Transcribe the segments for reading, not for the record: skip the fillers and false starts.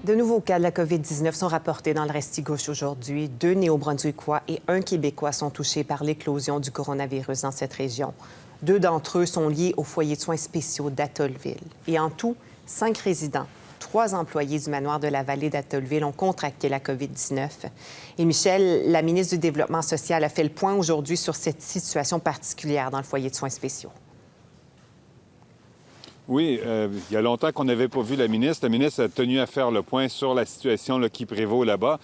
De nouveaux cas de la COVID-19 sont rapportés dans le Restigouche aujourd'hui. 2 Néo-Brunswickois et 1 Québécois sont touchés par l'éclosion du coronavirus dans cette région. 2 d'entre eux sont liés au foyer de soins spéciaux d'Atollville. Et en tout, 5 résidents, 3 employés du manoir de la vallée d'Atollville ont contracté la COVID-19. Et Michel, la ministre du Développement social, a fait le point aujourd'hui sur cette situation particulière dans le foyer de soins spéciaux. Oui, il y a longtemps qu'on n'avait pas vu la ministre. La ministre a tenu à faire le point sur la situation qui prévaut là-bas.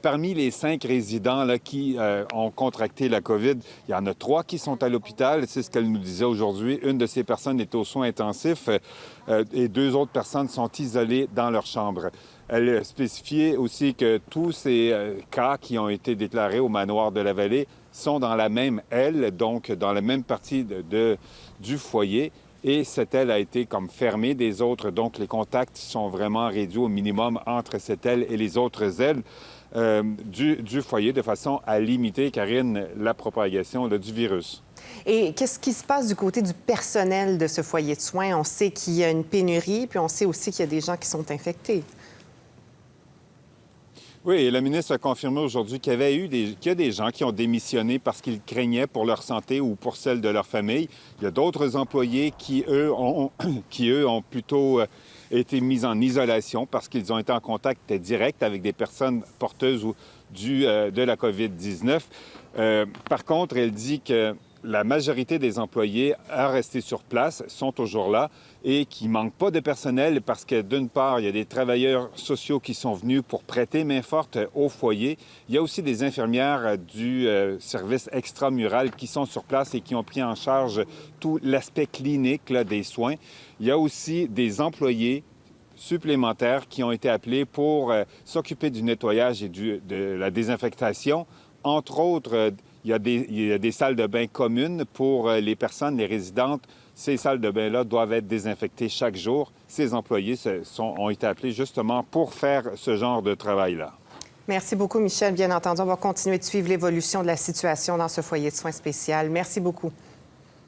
Parmi les 5 résidents qui ont contracté la COVID, il y en a 3 qui sont à l'hôpital. C'est ce qu'elle nous disait aujourd'hui. Une de ces personnes est aux soins intensifs et 2 autres personnes sont isolées dans leur chambre. Elle a spécifié aussi que tous ces cas qui ont été déclarés au manoir de la Vallée sont dans la même aile, donc dans la même partie du foyer. Et cette aile a été comme fermée des autres, donc les contacts sont vraiment réduits au minimum entre cette aile et les autres ailes du foyer, de façon à limiter, Karine, la propagation du virus. Et qu'est-ce qui se passe du côté du personnel de ce foyer de soins? On sait qu'il y a une pénurie, puis on sait aussi qu'il y a des gens qui sont infectés. Oui, et la ministre a confirmé aujourd'hui qu'il y a des gens qui ont démissionné parce qu'ils craignaient pour leur santé ou pour celle de leur famille. Il y a d'autres employés qui, eux, ont plutôt été mis en isolation parce qu'ils ont été en contact direct avec des personnes porteuses de la COVID-19. Par contre, elle dit que la majorité des employés à rester sur place sont toujours là et qu'il ne manque pas de personnel parce que, d'une part, il y a des travailleurs sociaux qui sont venus pour prêter main forte au foyer. Il y a aussi des infirmières du service extramural qui sont sur place et qui ont pris en charge tout l'aspect clinique des soins. Il y a aussi des employés supplémentaires qui ont été appelés pour s'occuper du nettoyage et de la désinfectation. Entre autres, il y a des salles de bain communes pour les personnes, les résidentes. Ces salles de bain-là doivent être désinfectées chaque jour. Ces employés ont été appelés justement pour faire ce genre de travail-là. Merci beaucoup, Michel. Bien entendu, on va continuer de suivre l'évolution de la situation dans ce foyer de soins spécial. Merci beaucoup.